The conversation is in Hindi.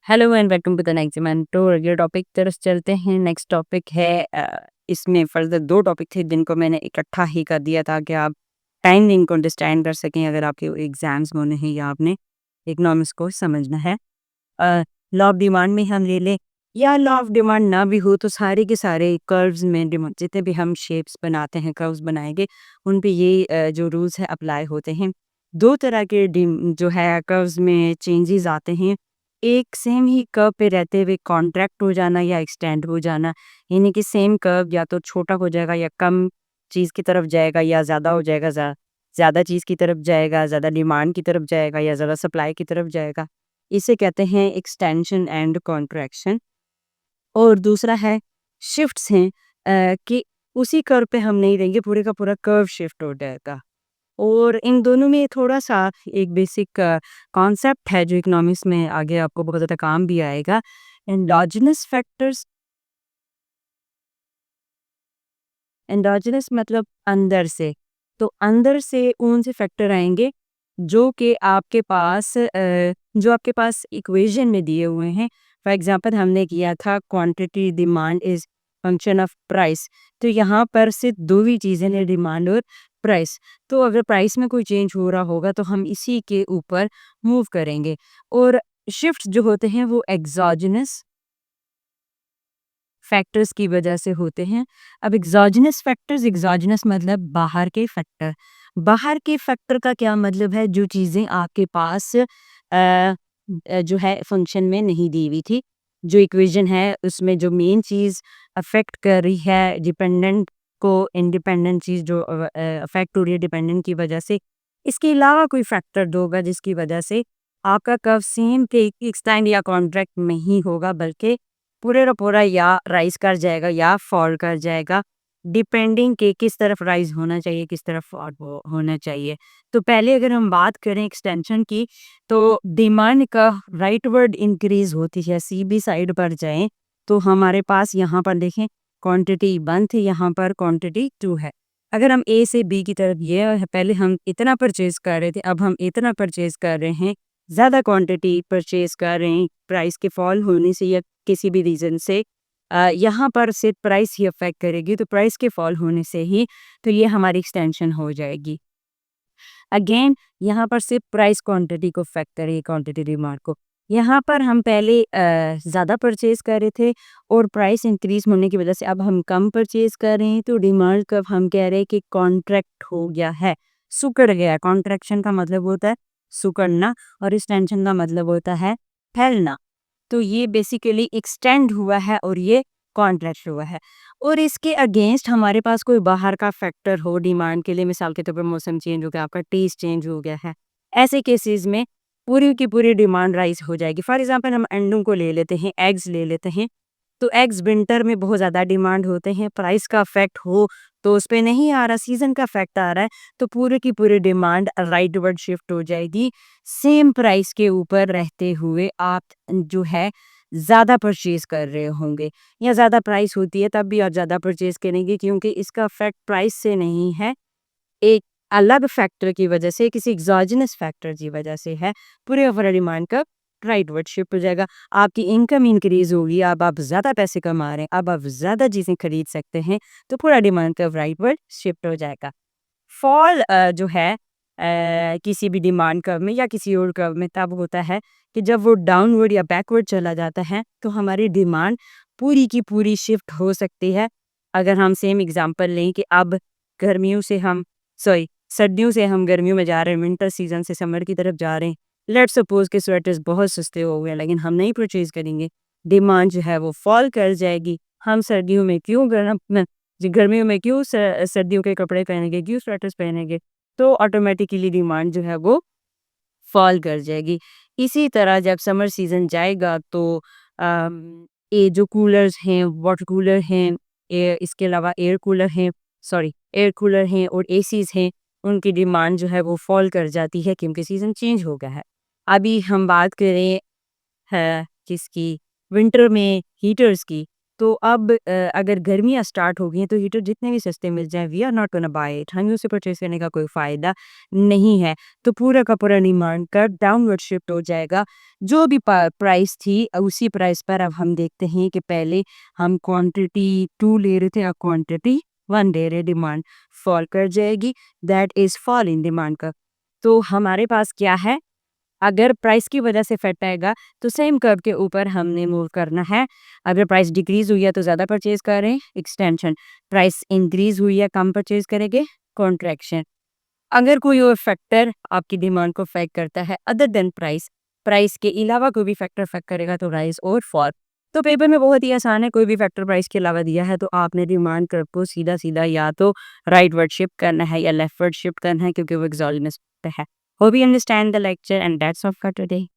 Hello and welcome to the next man तो ये टॉपिक तरफ चलते हैं। नेक्स्ट टॉपिक है इसमें फर्दर 2 टॉपिक थे जिनको मैंने इकट्ठा ही कर दिया ताकि आप टाइमिंग को अंडरस्टैंड कर सकें अगर आपके एग्जाम्स होने हैं या आपने इकोनॉमिक्स को समझना है। लॉ ऑफ डिमांड में हम ले लें या लॉ ऑफ डिमांड ना भी हो तो सारे के सारे कर्व्स में डिमांड जितने भी हम शेप्स बनाते हैं कर्व्स बनाएंगे उन पे ये जो रूल्स है अप्लाई होते हैं। 2 तरह के जो है कर्व्स में चेंजेस आते हैं। एक सेम ही कर्व पे रहते हुए कॉन्ट्रैक्ट हो जाना या एक्सटेंड हो जाना, यानी कि सेम कर्व या तो छोटा हो जाएगा या कम चीज़ की तरफ जाएगा या ज़्यादा हो जाएगा, ज़्यादा चीज़ की तरफ जाएगा, ज़्यादा डिमांड की तरफ जाएगा या ज़्यादा सप्लाई की तरफ जाएगा। इसे कहते हैं एक्सटेंशन एंड कॉन्ट्रैक्शन। और दूसरा है शिफ्ट्स हैं, कि उसी कर्व पे हम नहीं रहेंगे, पूरे का पूरा कर्व शिफ्ट हो जाएगा। और इन दोनों में थोड़ा-सा एक बेसिक कॉन्सेप्ट है जो इकोनॉमिक्स में आगे आपको बहुत ज़्यादा काम भी आएगा। एंडोजेनस फैक्टर्स, एंडोजेनस मतलब अंदर से। तो अंदर से कौन से फैक्टर आएँगे जो कि आपके पास इक्वेशन में दिए हुए हैं। फॉर एग्ज़ाम्पल हमने किया था quantity demand is function of price. तो यहाँ पर सिर्फ़ 2 ही चीज़ें हैं, डिमांड और प्राइस। तो अगर प्राइस में कोई चेंज हो रहा होगा तो हम इसी के ऊपर मूव करेंगे। और शिफ्ट्स जो होते हैं वो एक्सोजेनस फैक्टर्स की वजह से होते हैं। अब एग्ज़ोजेनस मतलब बाहर के फैक्टर। बाहर के फैक्टर का क्या मतलब है, जो चीज़ें आपके पास जो है फ़ंक्शन में नहीं दी हुई थी। जो इक्वेशन है उसमें जो मेन चीज़ अफ़ेक्ट कर रही है डिपेंडेंट को, इंडिपेंडेंट चीज़ जो अफ़ेक्ट हो रही है डिपेंडेंट की वजह से। इसके अलावा कोई फैक्टर होगा जिसकी वजह से आपका कर्व सेम के एक्सटेंड या कॉन्ट्रैक्ट नहीं होगा, बल्कि पूरे का पूरा या राइज़ कर जाएगा या फॉल कर जाएगा, डिपेंडिंग कि किस तरफ राइज़ होना चाहिए, किस तरफ फॉल होना चाहिए। तो पहले अगर हम बात करें एक्सटेंशन की, तो डिमांड का राइटवर्ड इंक्रीज़ होती है, सीबी साइड पर जाएँ, तो हमारे पास यहाँ पर देखें क्वांटिटी 1 थी, यहाँ पर क्वांटिटी 2 है। अगर हम ए से बी की तरफ ये पहले हम इतना परचेज़ कर रहे थे, अब हम इतना परचेज़ कर रहे हैं, ज़्यादा क्वांटिटी परचेज़ कर रहे हैं, प्राइस के फॉल होने से या किसी भी रीज़न से यहाँ पर सिर्फ प्राइस ही अफ़ेक्ट करेगी, तो प्राइस के फॉल होने से ही तो ये हमारी एक्सटेंशन हो जाएगी। अगेन यहाँ पर सिर्फ प्राइस क्वांटिटी को अफ़ेक्ट करेगी, क्वांटिटी डिमांड को। यहाँ पर हम पहले ज़्यादा परचेज़ कर रहे थे और प्राइस इंक्रीज़ होने की वजह से अब हम कम परचेज़ कर रहे हैं, तो डिमांड कब हम कह रहे हैं कि कॉन्ट्रैक्ट हो गया है, सिकुड़ गया है। कॉन्ट्रैक्शन का मतलब होता है सिकुड़ना और एक्सटेंशन का मतलब होता है फैलना। तो ये बेसिकली एक्सटेंड हुआ है और ये कॉन्ट्रैक्ट हुआ है। और इसके अगेंस्ट हमारे पास कोई बाहर का फैक्टर हो डिमांड के लिए, मिसाल के तौर पर मौसम चेंज हो गया, आपका टेस्ट चेंज हो गया है, ऐसे केसेस में पूरी की पूरी डिमांड राइज हो जाएगी। फॉर एग्जांपल हम अंडों को ले लेते हैं, एग्स ले लेते हैं। तो एग्स विंटर में बहुत ज़्यादा डिमांड होते हैं, प्राइस का इफेक्ट हो तो उस पे नहीं आ रहा, सीजन का इफेक्ट आ रहा है, तो पूरे की पूरी डिमांड राइटवर्ड शिफ्ट हो जाएगी। सेम प्राइस के ऊपर रहते हुए आप जो है ज़्यादा परचेज़ कर रहे होंगे, या ज़्यादा प्राइस होती है तब भी आप ज़्यादा परचेज़ करेंगे, क्योंकि इसका इफ़ेक्ट प्राइस से नहीं है, एक अलग फैक्टर की वजह से, किसी एक्सोजेनस फैक्टर की वजह से है। पूरे ओवरऑल डिमांड का राइटवर्ड शिफ्ट हो जाएगा। आपकी इनकम इंक्रीज़ होगी, अब आप ज़्यादा पैसे कमा रहे हैं, अब आप ज़्यादा चीज़ें खरीद सकते हैं, तो पूरा डिमांड का राइटवर्ड शिफ्ट हो जाएगा। फॉल जो है किसी भी डिमांड कर्व में या किसी और कर्व में तब होता है कि जब वो डाउनवर्ड या बैकवर्ड चला जाता है, तो हमारी डिमांड पूरी की पूरी शिफ्ट हो सकती है। अगर हम सेम एग्जांपल लें कि अब गर्मियों से हम सॉरी सर्दियों से हम गर्मियों में जा रहे हैं, विंटर सीजन से समर की तरफ जा रहे हैं। लेट्स सपोज के स्वेटर्स बहुत सस्ते हो गए, लेकिन हम नहीं परचेज करेंगे, डिमांड जो है वो फॉल कर जाएगी। हम सर्दियों में क्यों गर्म जी, गर्मियों में क्यों सर्दियों के कपड़े पहनेंगे, क्यों स्वेटर्स पहनेंगे, तो ऑटोमेटिकली डिमांड जो है वो फॉल कर जाएगी। इसी तरह जब समर सीज़न जाएगा तो ये जो कूलर्स हैं, वाटर कूलर हैं, इसके अलावा एयर कूलर हैं और एसीज़ हैं, उनकी डिमांड जो है वो फॉल कर जाती है, क्योंकि सीज़न चेंज हो गया है। अभी हम बात करें है किसकी, विंटर में हीटर्स की, तो अब अगर गर्मियाँ स्टार्ट हो गई हैं तो हीटर जितने भी सस्ते मिल जाएँ we are not gonna buy it, हमें उसे परचेज़ करने का कोई फ़ायदा नहीं है। तो पूरा का पूरा डिमांड कर्व डाउनवर्ड शिफ्ट हो जाएगा। जो भी प्राइस थी उसी प्राइस पर अब हम देखते हैं कि पहले हम क्वांटिटी 2 ले रहे थे, अब क्वांटिटी 1 ले रहे, डिमांड फॉल कर जाएगी, that is fall in demand curve. तो हमारे पास क्या है, अगर प्राइस की वजह से इफ़ेक्ट आएगा तो सेम कर्व के ऊपर हमने मूव करना है। अगर प्राइस डिक्रीज़ हुई है तो ज़्यादा परचेज़ करें, एक्सटेंशन। प्राइस इंक्रीज़ हुई है, कम परचेज़ करेंगे, कॉन्ट्रैक्शन। अगर कोई और फैक्टर आपकी डिमांड को अफेक्ट करता है अदर देन प्राइस, प्राइस के अलावा कोई भी फैक्टर अफेक्ट करेगा तो राइज और फॉल। तो पेपर में बहुत ही आसान है, कोई भी फैक्टर प्राइस के अलावा दिया है तो आपने डिमांड कर्व को सीधा-सीधा या तो राइटवर्ड शिफ्ट करना है या लेफ्टवर्ड शिफ्ट करना है क्योंकि वो एक्सोजेनस है। Hope you understand the lecture and that's all for today.